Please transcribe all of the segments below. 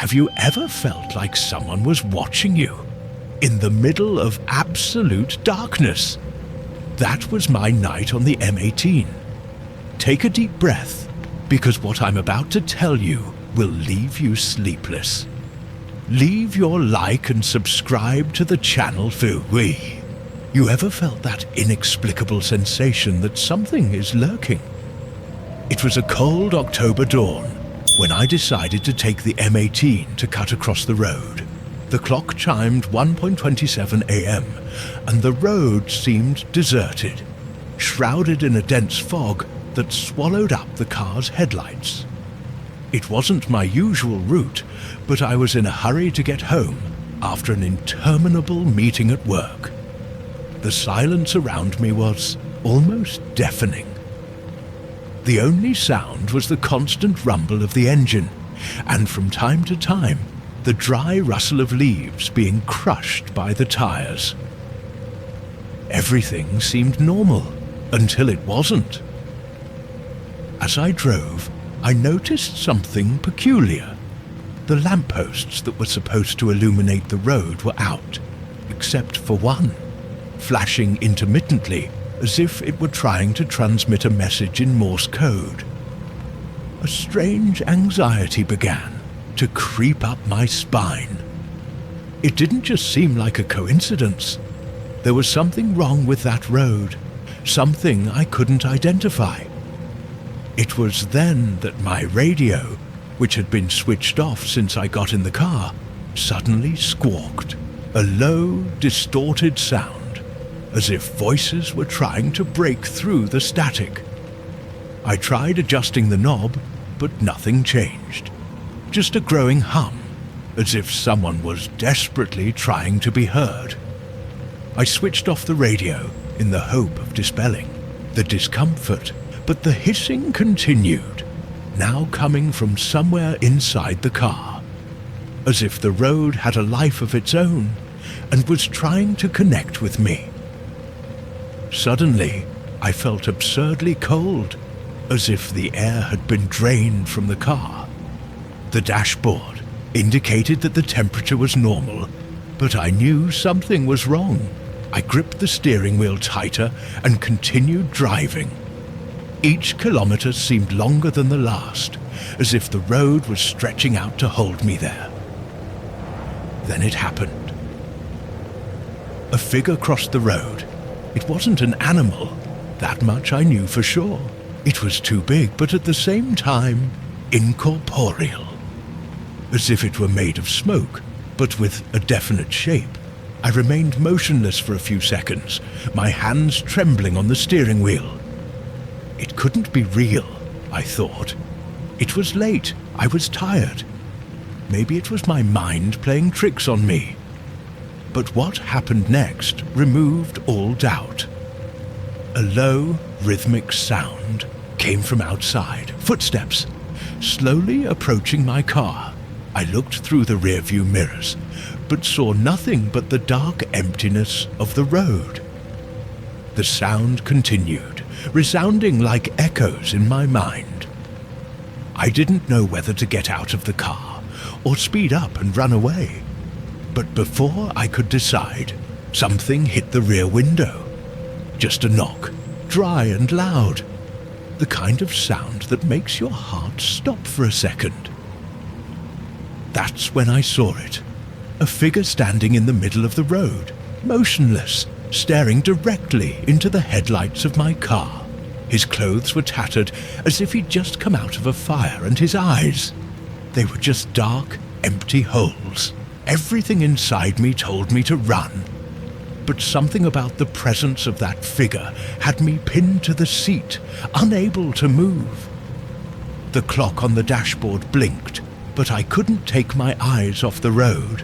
Have you ever felt like someone was watching you in the middle of absolute darkness? That was my night on the M18. Take a deep breath, because what I'm about to tell you will leave you sleepless. Leave your like and subscribe to the channel for we. You ever felt that inexplicable sensation that something is lurking? It was a cold October dawn when I decided to take the M18 to cut across the road. The clock chimed 1:27 a.m. and the road seemed deserted, shrouded in a dense fog that swallowed up the car's headlights. It wasn't my usual route, but I was in a hurry to get home after an interminable meeting at work. The silence around me was almost deafening. The only sound was the constant rumble of the engine, and from time to time, the dry rustle of leaves being crushed by the tires. Everything seemed normal until it wasn't. As I drove, I noticed something peculiar. The lampposts that were supposed to illuminate the road were out, except for one, flashing intermittently as if it were trying to transmit a message in Morse code. A strange anxiety began to creep up my spine. It didn't just seem like a coincidence. There was something wrong with that road, something I couldn't identify. It was then that my radio, which had been switched off since I got in the car, suddenly squawked, a low, distorted sound, as if voices were trying to break through the static. I tried adjusting the knob, but nothing changed. Just a growing hum, as if someone was desperately trying to be heard. I switched off the radio in the hope of dispelling the discomfort, but the hissing continued, now coming from somewhere inside the car, as if the road had a life of its own and was trying to connect with me. Suddenly, I felt absurdly cold, as if the air had been drained from the car. The dashboard indicated that the temperature was normal, but I knew something was wrong. I gripped the steering wheel tighter and continued driving. Each kilometer seemed longer than the last, as if the road was stretching out to hold me there. Then it happened. A figure crossed the road. It wasn't an animal, that much I knew for sure. It was too big, but at the same time, incorporeal. As if it were made of smoke, but with a definite shape. I remained motionless for a few seconds, my hands trembling on the steering wheel. It couldn't be real, I thought. It was late, I was tired. Maybe it was my mind playing tricks on me. But what happened next removed all doubt. A low, rhythmic sound came from outside, footsteps, slowly approaching my car. I looked through the rearview mirrors, but saw nothing but the dark emptiness of the road. The sound continued, resounding like echoes in my mind. I didn't know whether to get out of the car or speed up and run away. But before I could decide, something hit the rear window. Just a knock, dry and loud. The kind of sound that makes your heart stop for a second. That's when I saw it. A figure standing in the middle of the road, motionless, staring directly into the headlights of my car. His clothes were tattered, as if he'd just come out of a fire, and his eyes, they were just dark, empty holes. Everything inside me told me to run, but something about the presence of that figure had me pinned to the seat, unable to move. The clock on the dashboard blinked, but I couldn't take my eyes off the road.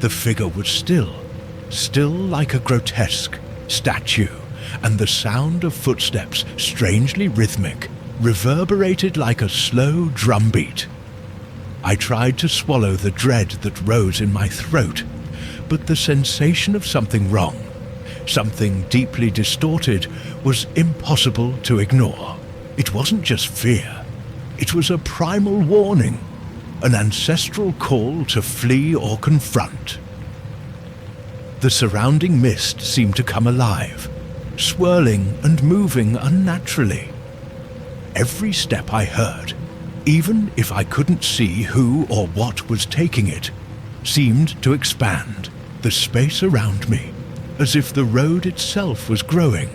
The figure was still like a grotesque statue, and the sound of footsteps, strangely rhythmic, reverberated like a slow drumbeat. I tried to swallow the dread that rose in my throat, but the sensation of something wrong, something deeply distorted, was impossible to ignore. It wasn't just fear. It was a primal warning. an ancestral call to flee or confront. The surrounding mist seemed to come alive, swirling and moving unnaturally. Every step I heard, even if I couldn't see who or what was taking it, seemed to expand the space around me, as if the road itself was growing,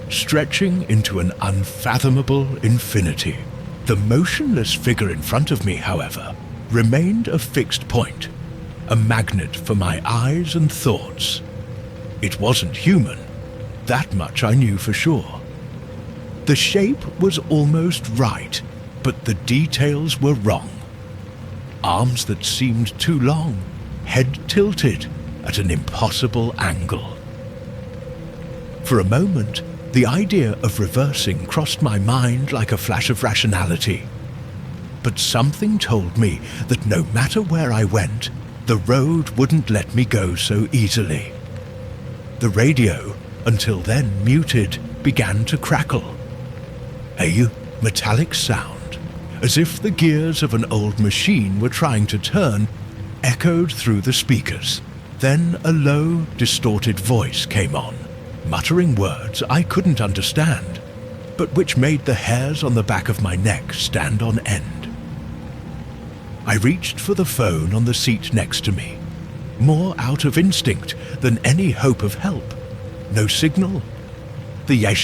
stretching into an unfathomable infinity. The motionless figure in front of me, however, remained a fixed point, a magnet for my eyes and thoughts. It wasn't human, that much I knew for sure. The shape was almost right, but the details were wrong. Arms that seemed too long, head tilted at an impossible angle. For a moment, the idea of reversing crossed my mind like a flash of rationality. But something told me that no matter where I went, the road wouldn't let me go so easily. The radio, until then muted, began to crackle. A metallic sound, as if the gears of an old machine were trying to turn, echoed through the speakers. Then a low, distorted voice came on, muttering words I couldn't understand, but which made the hairs on the back of my neck stand on end. I reached for the phone on the seat next to me, more out of instinct than any hope of help. No signal. The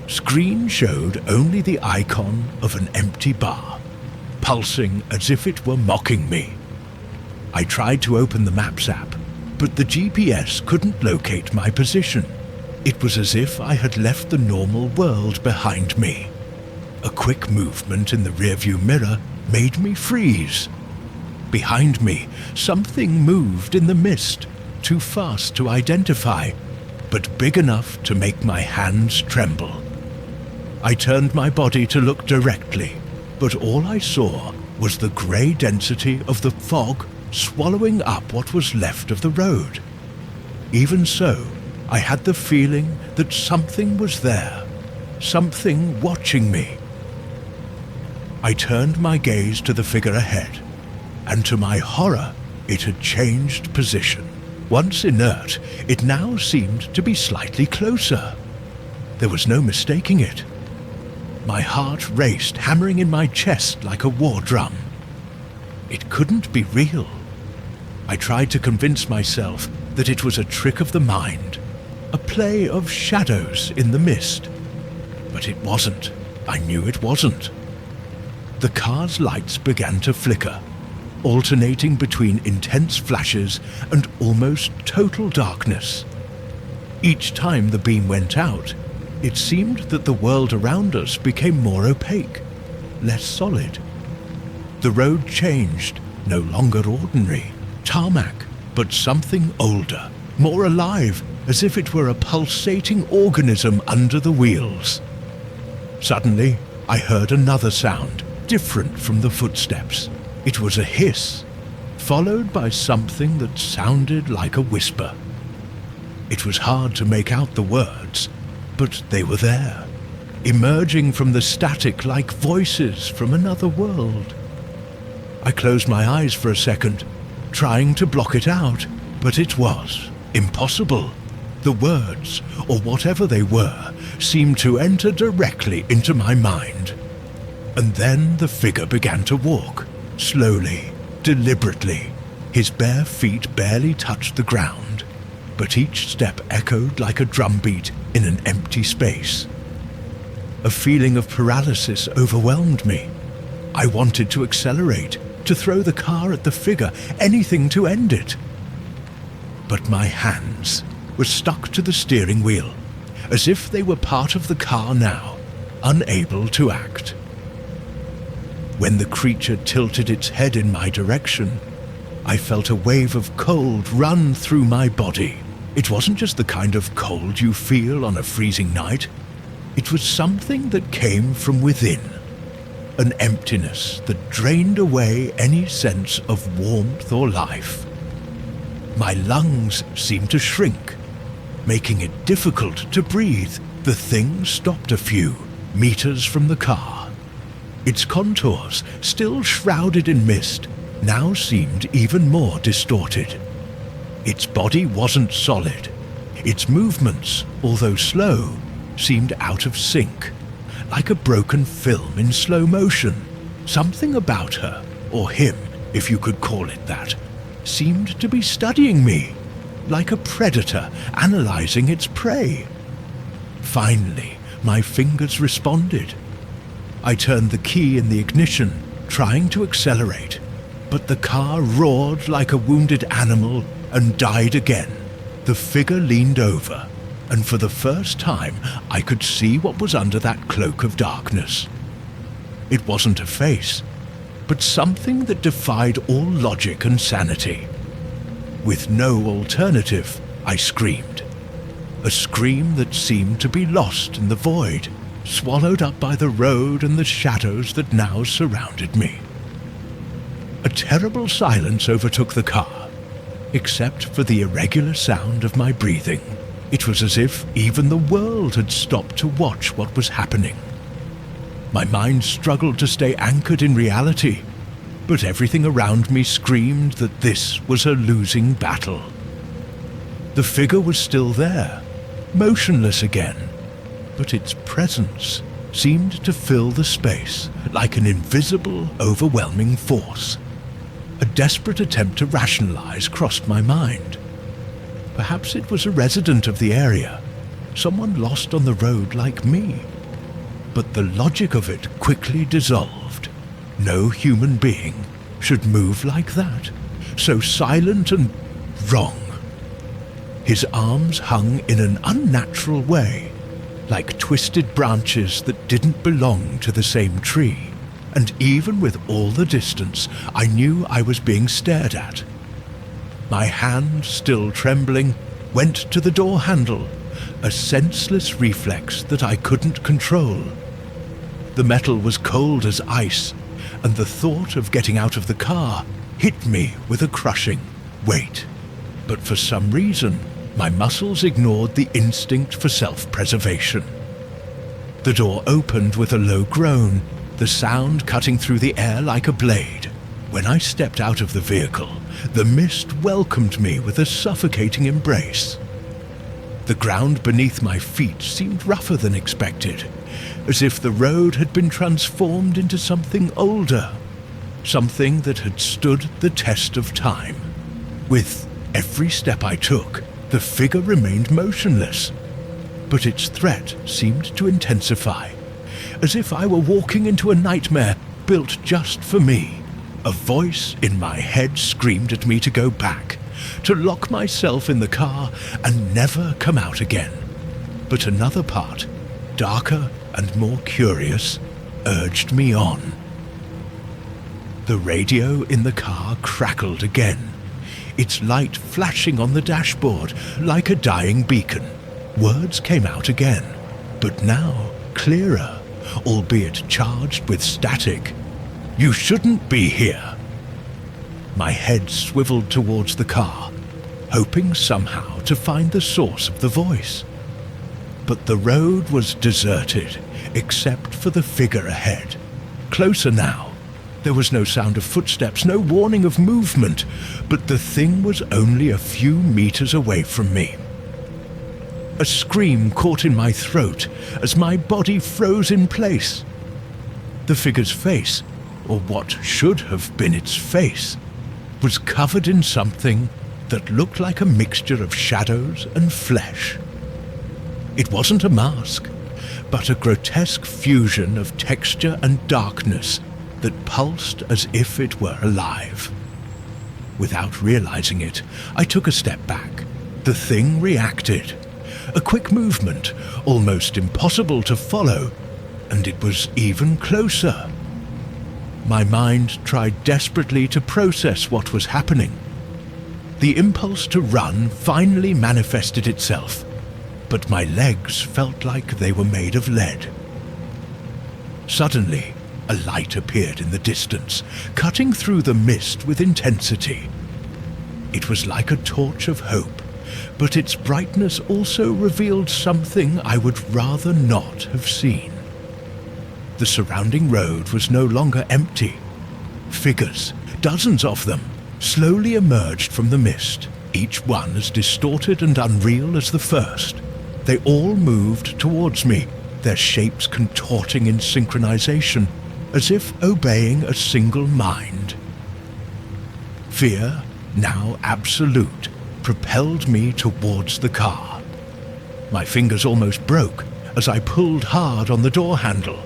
screen showed only the icon of an empty bar, pulsing as if it were mocking me. I tried to open the Maps app, but the GPS couldn't locate my position. It was as if I had left the normal world behind me. A quick movement in the rearview mirror made me freeze. Behind me, something moved in the mist, too fast to identify, but big enough to make my hands tremble. I turned my body to look directly, but all I saw was the grey density of the fog swallowing up what was left of the road. Even so, I had the feeling that something was there, something watching me. I turned my gaze to the figure ahead, and to my horror, it had changed position. Once inert, it now seemed to be slightly closer. There was no mistaking it. My heart raced, hammering in my chest like a war drum. It couldn't be real. I tried to convince myself that it was a trick of the mind, a play of shadows in the mist. But it wasn't. I knew it wasn't. The car's lights began to flicker, alternating between intense flashes and almost total darkness. Each time the beam went out, it seemed that the world around us became more opaque, less solid. The road changed, no longer ordinary, tarmac, but something older, more alive, as if it were a pulsating organism under the wheels. Suddenly, I heard another sound, different from the footsteps. It was a hiss, followed by something that sounded like a whisper. It was hard to make out the words, but they were there, emerging from the static like voices from another world. I closed my eyes for a second, trying to block it out, but it was impossible. The words, or whatever they were, seemed to enter directly into my mind. And then the figure began to walk, slowly, deliberately. His bare feet barely touched the ground, but each step echoed like a drumbeat in an empty space. A feeling of paralysis overwhelmed me. I wanted to accelerate, to throw the car at the figure, anything to end it. But my hands were stuck to the steering wheel, as if they were part of the car now, unable to act. When the creature tilted its head in my direction, I felt a wave of cold run through my body. It wasn't just the kind of cold you feel on a freezing night. It was something that came from within, an emptiness that drained away any sense of warmth or life. My lungs seemed to shrink, making it difficult to breathe. The thing stopped a few meters from the car. Its contours, still shrouded in mist, now seemed even more distorted. Its body wasn't solid. Its movements, although slow, seemed out of sync, like a broken film in slow motion. Something about her, or him, if you could call it that, seemed to be studying me, like a predator analyzing its prey. Finally, my fingers responded. I turned the key in the ignition, trying to accelerate, but the car roared like a wounded animal and died again. The figure leaned over, and for the first time I could see what was under that cloak of darkness. It wasn't a face, but something that defied all logic and sanity. With no alternative, I screamed. A scream that seemed to be lost in the void, swallowed up by the road and the shadows that now surrounded me. A terrible silence overtook the car, except for the irregular sound of my breathing. It was as if even the world had stopped to watch what was happening. My mind struggled to stay anchored in reality, but everything around me screamed that this was a losing battle. The figure was still there, motionless again, but its presence seemed to fill the space like an invisible, overwhelming force. A desperate attempt to rationalize crossed my mind. Perhaps it was a resident of the area, someone lost on the road like me. But the logic of it quickly dissolved. No human being should move like that, so silent and wrong. His arms hung in an unnatural way, like twisted branches that didn't belong to the same tree. And even with all the distance, I knew I was being stared at. My hand, still trembling, went to the door handle, a senseless reflex that I couldn't control. The metal was cold as ice, and the thought of getting out of the car hit me with a crushing weight. But for some reason, my muscles ignored the instinct for self-preservation. The door opened with a low groan, the sound cutting through the air like a blade. When I stepped out of the vehicle, the mist welcomed me with a suffocating embrace. The ground beneath my feet seemed rougher than expected, as if the road had been transformed into something older, something that had stood the test of time. With every step I took, the figure remained motionless, but its threat seemed to intensify, as if I were walking into a nightmare built just for me. A voice in my head screamed at me to go back, to lock myself in the car and never come out again. But another part, darker and more curious, urged me on. The radio in the car crackled again, its light flashing on the dashboard like a dying beacon. Words came out again, but now clearer, albeit charged with static. "You shouldn't be here." My head swiveled towards the car, hoping somehow to find the source of the voice. But the road was deserted, except for the figure ahead. Closer now. There was no sound of footsteps, no warning of movement, but the thing was only a few meters away from me. A scream caught in my throat as my body froze in place. The figure's face, or what should have been its face, was covered in something that looked like a mixture of shadows and flesh. It wasn't a mask, but a grotesque fusion of texture and darkness that pulsed as if it were alive. Without realizing it, I took a step back. The thing reacted. A quick movement, almost impossible to follow, and it was even closer. My mind tried desperately to process what was happening. The impulse to run finally manifested itself, but my legs felt like they were made of lead. Suddenly, a light appeared in the distance, cutting through the mist with intensity. It was like a torch of hope, but its brightness also revealed something I would rather not have seen. The surrounding road was no longer empty. Figures, dozens of them, slowly emerged from the mist, each one as distorted and unreal as the first. They all moved towards me, their shapes contorting in synchronization, as if obeying a single mind. Fear, now absolute, propelled me towards the car. My fingers almost broke as I pulled hard on the door handle.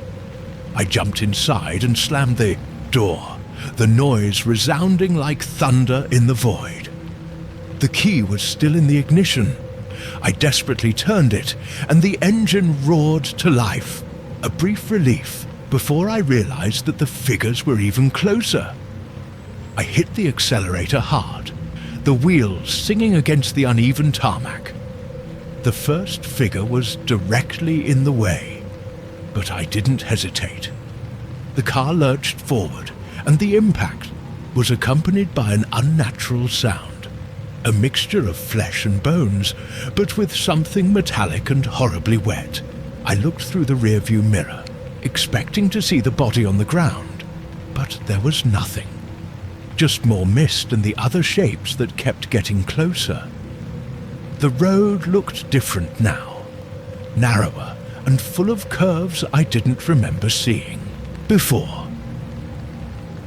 I jumped inside and slammed the door, the noise resounding like thunder in the void. The key was still in the ignition. I desperately turned it, and the engine roared to life. A brief relief before I realized that the figures were even closer. I hit the accelerator hard, the wheels singing against the uneven tarmac. The first figure was directly in the way, but I didn't hesitate. The car lurched forward, and the impact was accompanied by an unnatural sound, a mixture of flesh and bones, but with something metallic and horribly wet. I looked through the rearview mirror, expecting to see the body on the ground, but there was nothing. Just more mist and the other shapes that kept getting closer. The road looked different now, narrower and full of curves I didn't remember seeing before.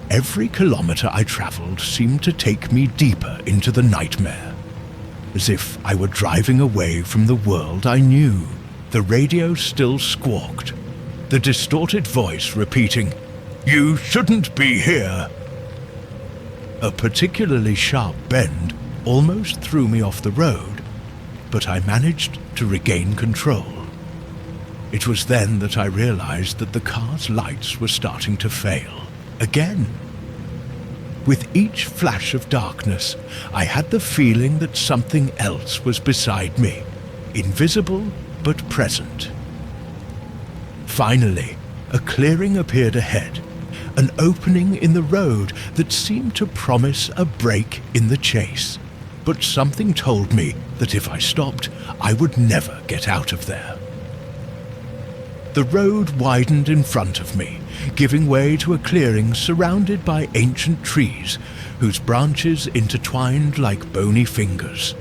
Every kilometer I traveled seemed to take me deeper into the nightmare, as if I were driving away from the world I knew. The radio still squawked, the distorted voice repeating, "You shouldn't be here." A particularly sharp bend almost threw me off the road, but I managed to regain control. It was then that I realized that the car's lights were starting to fail again. With each flash of darkness, I had the feeling that something else was beside me, invisible but present. Finally, a clearing appeared ahead, an opening in the road that seemed to promise a break in the chase. But something told me that if I stopped, I would never get out of there. The road widened in front of me, giving way to a clearing surrounded by ancient trees whose branches intertwined like bony fingers.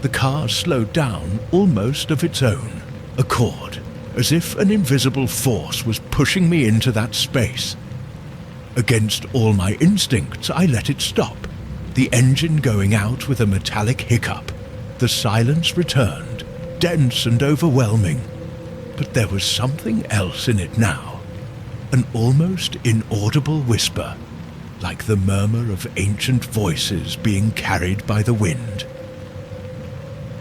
The car slowed down almost of its own accord, as if an invisible force was pushing me into that space. Against all my instincts, I let it stop, the engine going out with a metallic hiccup. The silence returned, dense and overwhelming. But there was something else in it now, an almost inaudible whisper, like the murmur of ancient voices being carried by the wind.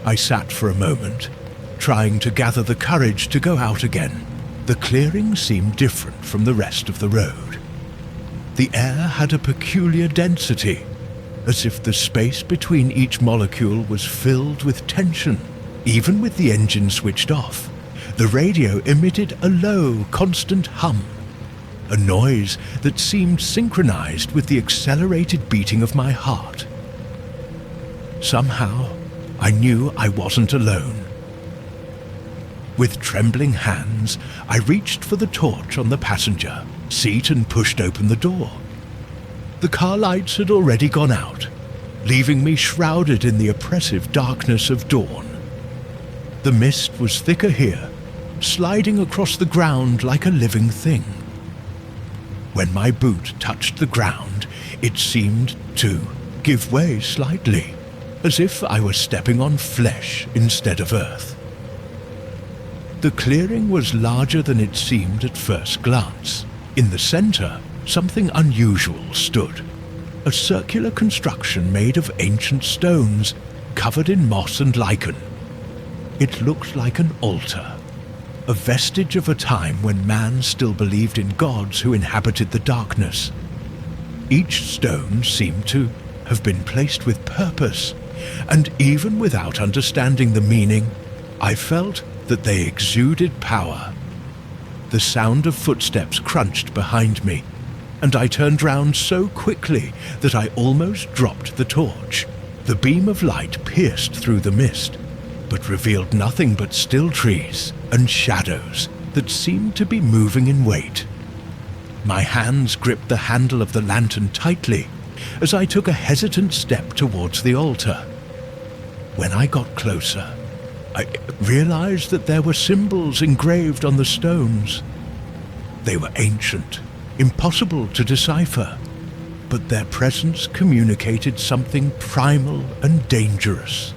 I sat for a moment, trying to gather the courage to go out again. The clearing seemed different from the rest of the road. The air had a peculiar density, as if the space between each molecule was filled with tension. Even with the engine switched off, the radio emitted a low, constant hum, a noise that seemed synchronized with the accelerated beating of my heart. Somehow, I knew I wasn't alone. With trembling hands, I reached for the torch on the passenger seat and pushed open the door. The car lights had already gone out, leaving me shrouded in the oppressive darkness of dawn. The mist was thicker here, sliding across the ground like a living thing. When my boot touched the ground, it seemed to give way slightly, as if I were stepping on flesh instead of earth. The clearing was larger than it seemed at first glance. In the center, something unusual stood, a circular construction made of ancient stones, covered in moss and lichen. It looked like an altar, a vestige of a time when man still believed in gods who inhabited the darkness. Each stone seemed to have been placed with purpose, and even without understanding the meaning, I felt that they exuded power. The sound of footsteps crunched behind me, and I turned round so quickly that I almost dropped the torch. The beam of light pierced through the mist, but revealed nothing but still trees and shadows that seemed to be moving in wait. My hands gripped the handle of the lantern tightly as I took a hesitant step towards the altar. When I got closer, I realized that there were symbols engraved on the stones. They were ancient, impossible to decipher, but their presence communicated something primal and dangerous.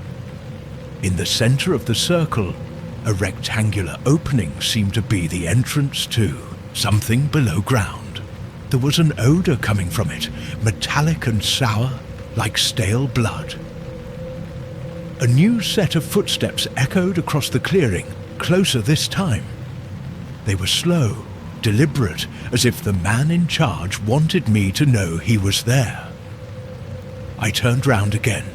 In the center of the circle, a rectangular opening seemed to be the entrance to something below ground. There was an odor coming from it, metallic and sour, like stale blood. A new set of footsteps echoed across the clearing, closer this time. They were slow, deliberate, as if the man in charge wanted me to know he was there. I turned round again,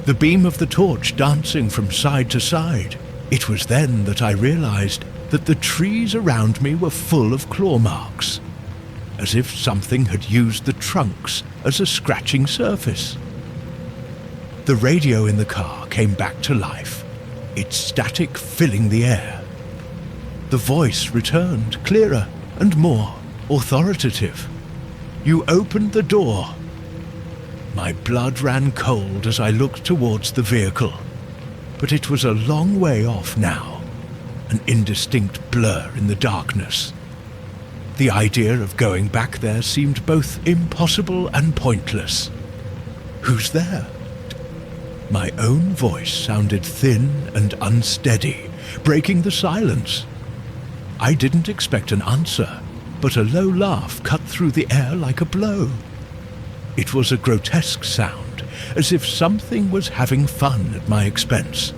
the beam of the torch dancing from side to side. It was then that I realized that the trees around me were full of claw marks, as if something had used the trunks as a scratching surface. The radio in the car came back to life, its static filling the air. The voice returned, clearer and more authoritative. "You opened the door." My blood ran cold as I looked towards the vehicle, but it was a long way off now, an indistinct blur in the darkness. The idea of going back there seemed both impossible and pointless. "Who's there?" My own voice sounded thin and unsteady, breaking the silence. I didn't expect an answer, but a low laugh cut through the air like a blow. It was a grotesque sound, as if something was having fun at my expense.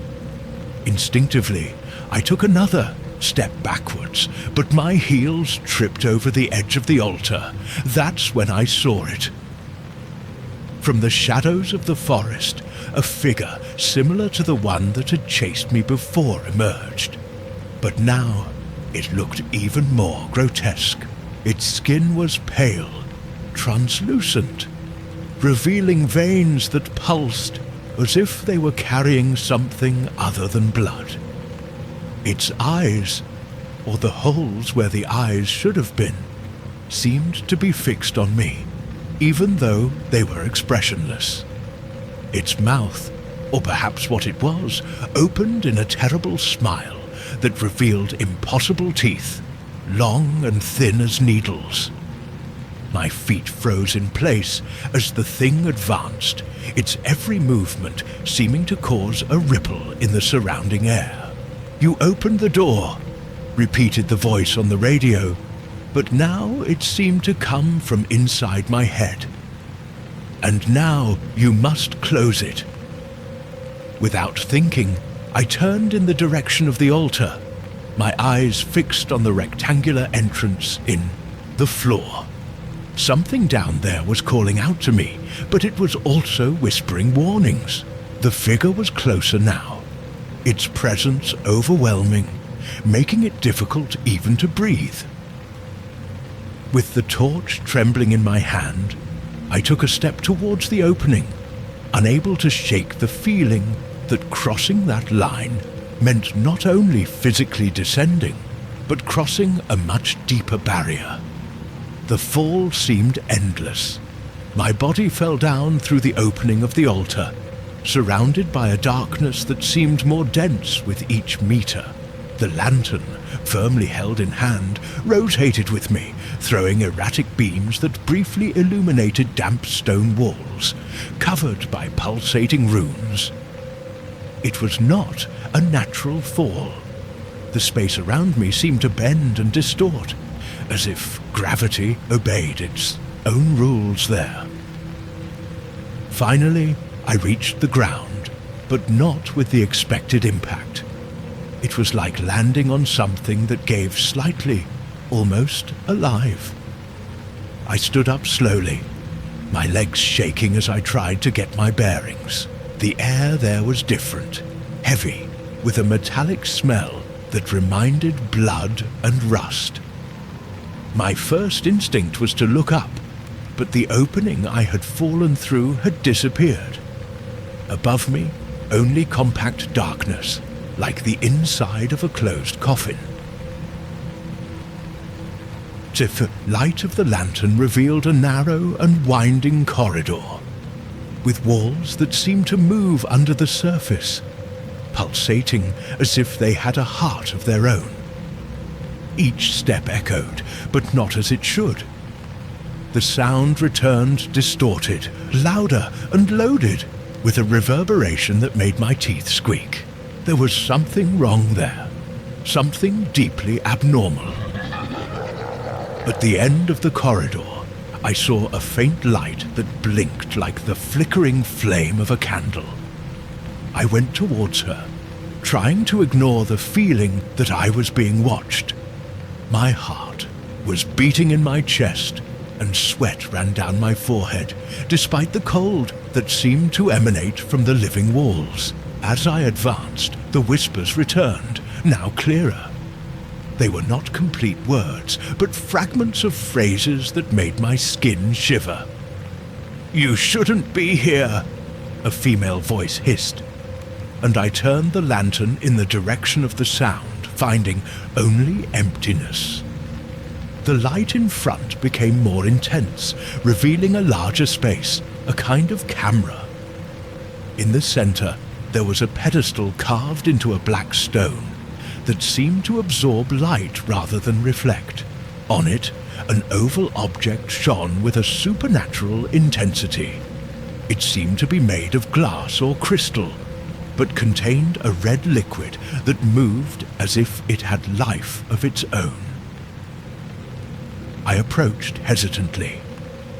Instinctively, I took another step backwards, but my heels tripped over the edge of the altar. That's when I saw it. From the shadows of the forest, a figure similar to the one that had chased me before emerged. But now it looked even more grotesque. Its skin was pale, translucent, revealing veins that pulsed as if they were carrying something other than blood. Its eyes, or the holes where the eyes should have been, seemed to be fixed on me, even though they were expressionless. Its mouth, or perhaps what it was, opened in a terrible smile that revealed impossible teeth, long and thin as needles. My feet froze in place as the thing advanced, its every movement seeming to cause a ripple in the surrounding air. "You opened the door," repeated the voice on the radio, but now it seemed to come from inside my head. "And now you must close it." Without thinking, I turned in the direction of the altar, my eyes fixed on the rectangular entrance in the floor. Something down there was calling out to me, but it was also whispering warnings. The figure was closer now, its presence overwhelming, making it difficult even to breathe. With the torch trembling in my hand, I took a step towards the opening, unable to shake the feeling that crossing that line meant not only physically descending, but crossing a much deeper barrier. The fall seemed endless. My body fell down through the opening of the altar, surrounded by a darkness that seemed more dense with each meter. The lantern, firmly held in hand, rotated with me, throwing erratic beams that briefly illuminated damp stone walls, covered by pulsating runes. It was not a natural fall. The space around me seemed to bend and distort, as if gravity obeyed its own rules there. Finally, I reached the ground, but not with the expected impact. It was like landing on something that gave slightly, almost alive. I stood up slowly, my legs shaking as I tried to get my bearings. The air there was different, heavy, with a metallic smell that reminded blood and rust. My first instinct was to look up, but the opening I had fallen through had disappeared. Above me, only compact darkness, like the inside of a closed coffin. The light of the lantern revealed a narrow and winding corridor, with walls that seemed to move under the surface, pulsating as if they had a heart of their own. Each step echoed, but not as it should. The sound returned distorted, louder and loaded, with a reverberation that made my teeth squeak. There was something wrong there, something deeply abnormal. At the end of the corridor, I saw a faint light that blinked like the flickering flame of a candle. I went towards her, trying to ignore the feeling that I was being watched. My heart was beating in my chest, and sweat ran down my forehead, despite the cold that seemed to emanate from the living walls. As I advanced, the whispers returned, now clearer. They were not complete words, but fragments of phrases that made my skin shiver. "You shouldn't be here," a female voice hissed, and I turned the lantern in the direction of the sound, finding only emptiness. The light in front became more intense, revealing a larger space, a kind of camera. In the center, there was a pedestal carved into a black stone that seemed to absorb light rather than reflect. On it, an oval object shone with a supernatural intensity. It seemed to be made of glass or crystal, but contained a red liquid that moved as if it had life of its own. I approached hesitantly,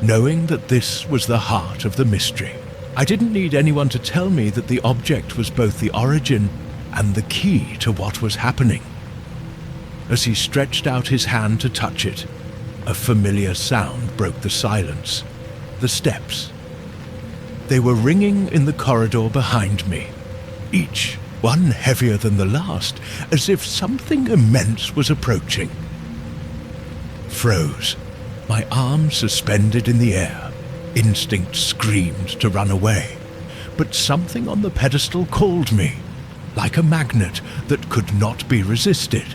knowing that this was the heart of the mystery. I didn't need anyone to tell me that the object was both the origin and the key to what was happening. As he stretched out his hand to touch it, a familiar sound broke the silence. The steps. They were ringing in the corridor behind me, each one heavier than the last, as if something immense was approaching. Froze, my arms suspended in the air. Instinct screamed to run away, but something on the pedestal called me, like a magnet that could not be resisted.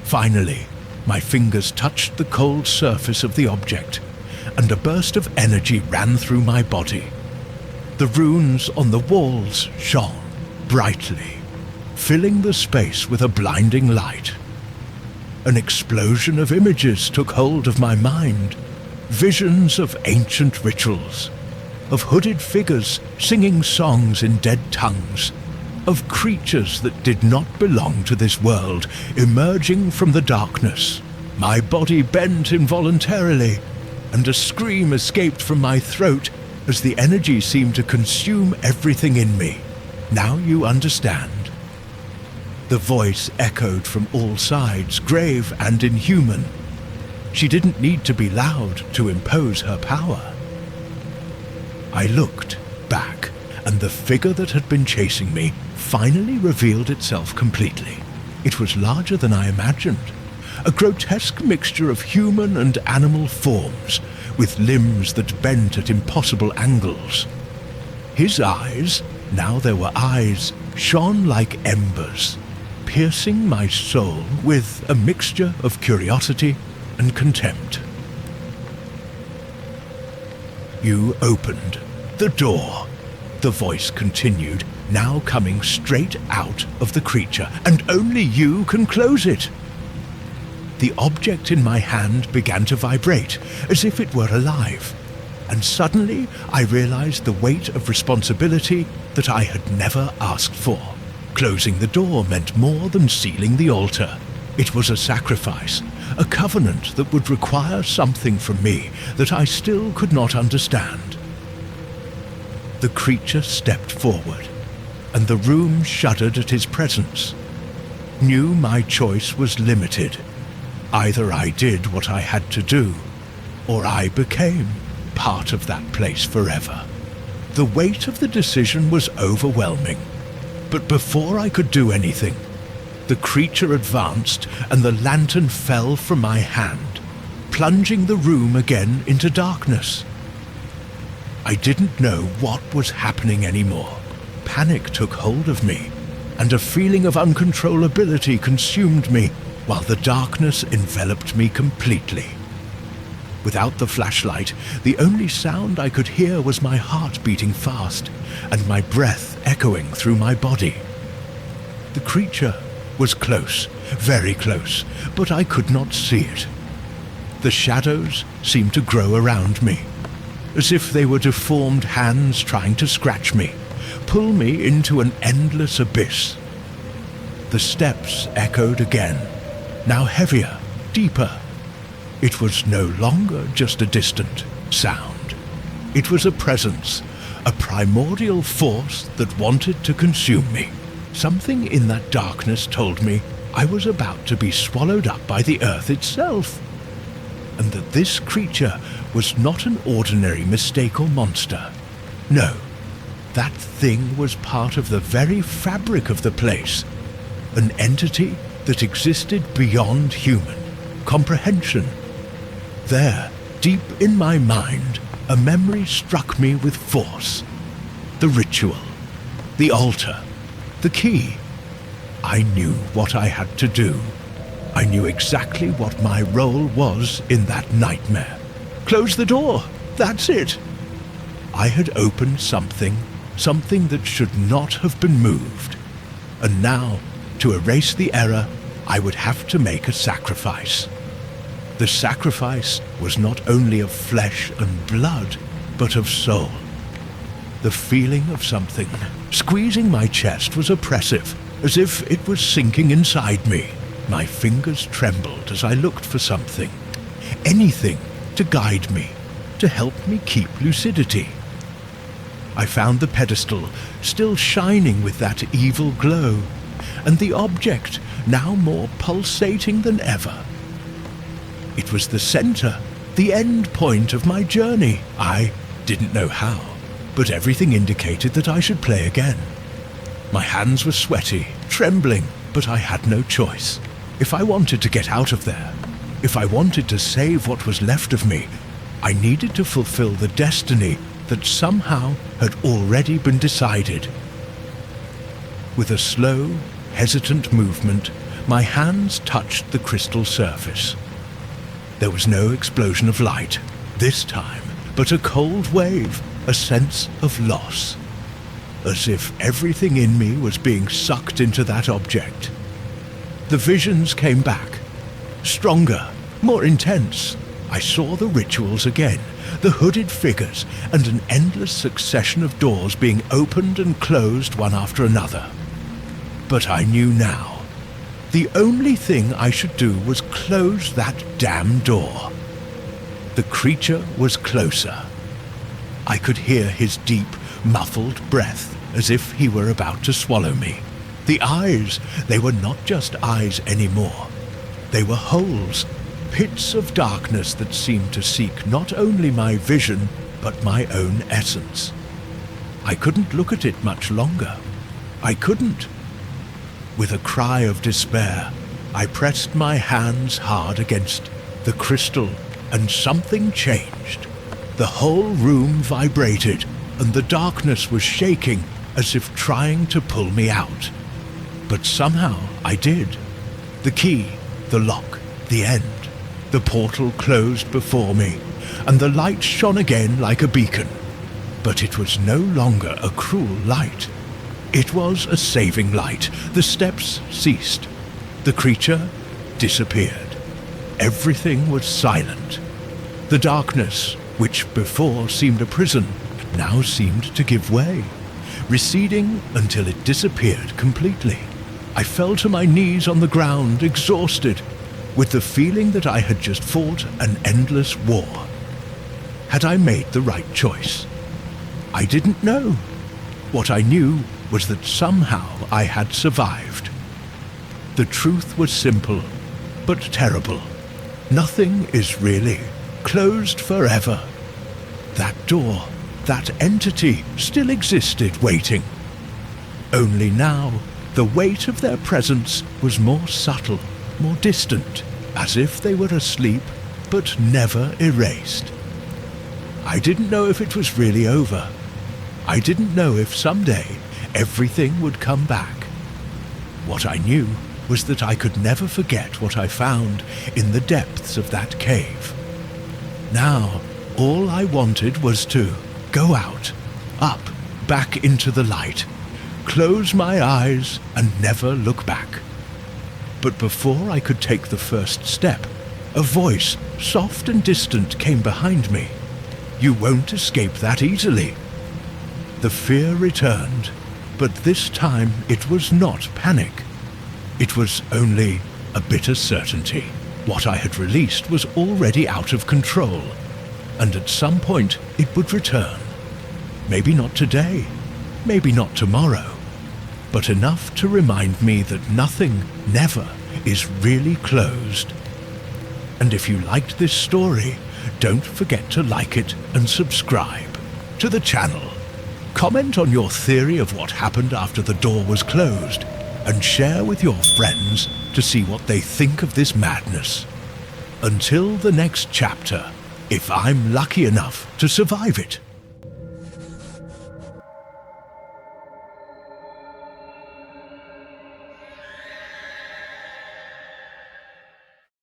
Finally, my fingers touched the cold surface of the object, and a burst of energy ran through my body. The runes on the walls shone brightly, filling the space with a blinding light. An explosion of images took hold of my mind, visions of ancient rituals, of hooded figures singing songs in dead tongues, of creatures that did not belong to this world emerging from the darkness. My body bent involuntarily, and a scream escaped from my throat as the energy seemed to consume everything in me. "Now you understand." The voice echoed from all sides, grave and inhuman. She didn't need to be loud to impose her power. I looked back, and the figure that had been chasing me finally revealed itself completely. It was larger than I imagined, a grotesque mixture of human and animal forms, with limbs that bent at impossible angles. His eyes, now there were eyes, shone like embers, piercing my soul with a mixture of curiosity and contempt. "You opened the door," the voice continued, now coming straight out of the creature, "and only you can close it." The object in my hand began to vibrate, as if it were alive, and suddenly I realized the weight of responsibility that I had never asked for. Closing the door meant more than sealing the altar. It was a sacrifice, a covenant that would require something from me that I still could not understand. The creature stepped forward, and the room shuddered at his presence. Knew my choice was limited. Either I did what I had to do, or I became part of that place forever. The weight of the decision was overwhelming, but before I could do anything, the creature advanced and the lantern fell from my hand, plunging the room again into darkness. I didn't know what was happening anymore. Panic took hold of me, and a feeling of uncontrollability consumed me, while the darkness enveloped me completely. Without the flashlight, the only sound I could hear was my heart beating fast and my breath echoing through my body. The creature was close, very close, but I could not see it. The shadows seemed to grow around me, as if they were deformed hands trying to scratch me, pull me into an endless abyss. The steps echoed again, now heavier, deeper. It was no longer just a distant sound. It was a presence, a primordial force that wanted to consume me. Something in that darkness told me I was about to be swallowed up by the earth itself, and that this creature was not an ordinary mistake or monster. No, that thing was part of the very fabric of the place, an entity that existed beyond human comprehension. There, deep in my mind, a memory struck me with force. The ritual, the altar, the key. I knew what I had to do. I knew exactly what my role was in that nightmare. Close the door, that's it. I had opened something that should not have been moved. And now, to erase the error, I would have to make a sacrifice. The sacrifice was not only of flesh and blood, but of soul. The feeling of something squeezing my chest was oppressive, as if it was sinking inside me. My fingers trembled as I looked for something, anything to guide me, to help me keep lucidity. I found the pedestal still shining with that evil glow, and the object now more pulsating than ever. It was the center, the end point of my journey. I didn't know how, but everything indicated that I should play again. My hands were sweaty, trembling, but I had no choice. If I wanted to get out of there, if I wanted to save what was left of me, I needed to fulfill the destiny that somehow had already been decided. With a slow, hesitant movement, my hands touched the crystal surface. There was no explosion of light, this time, but a cold wave, a sense of loss. As if everything in me was being sucked into that object. The visions came back, stronger, more intense. I saw the rituals again, the hooded figures, and an endless succession of doors being opened and closed one after another. But I knew now. The only thing I should do was close that damn door. The creature was closer. I could hear his deep, muffled breath as if he were about to swallow me. The eyes, they were not just eyes anymore. They were holes, pits of darkness that seemed to seek not only my vision, but my own essence. I couldn't look at it much longer. I couldn't. With a cry of despair, I pressed my hands hard against the crystal, and something changed. The whole room vibrated, and the darkness was shaking as if trying to pull me out. But somehow I did. The key, the lock, the end. The portal closed before me, and the light shone again like a beacon. But it was no longer a cruel light. It was a saving light. The steps ceased. The creature disappeared. Everything was silent. The darkness, which before seemed a prison, now seemed to give way, receding until it disappeared completely. I fell to my knees on the ground, exhausted, with the feeling that I had just fought an endless war. Had I made the right choice? I didn't know. What I knew was that somehow I had survived. The truth was simple, but terrible. Nothing is really closed forever. That door, that entity still existed waiting. Only now, the weight of their presence was more subtle, more distant, as if they were asleep, but never erased. I didn't know if it was really over. I didn't know if someday everything would come back. What I knew was that I could never forget what I found in the depths of that cave. Now, all I wanted was to go out, up, back into the light, close my eyes and never look back. But before I could take the first step, a voice, soft and distant, came behind me. "You won't escape that easily." The fear returned, but this time it was not panic. It was only a bitter certainty. What I had released was already out of control, and at some point it would return. Maybe not today, maybe not tomorrow, but enough to remind me that nothing, never, is really closed. And if you liked this story, don't forget to like it and subscribe to the channel. Comment on your theory of what happened after the door was closed, and share with your friends to see what they think of this madness. Until the next chapter, if I'm lucky enough to survive it.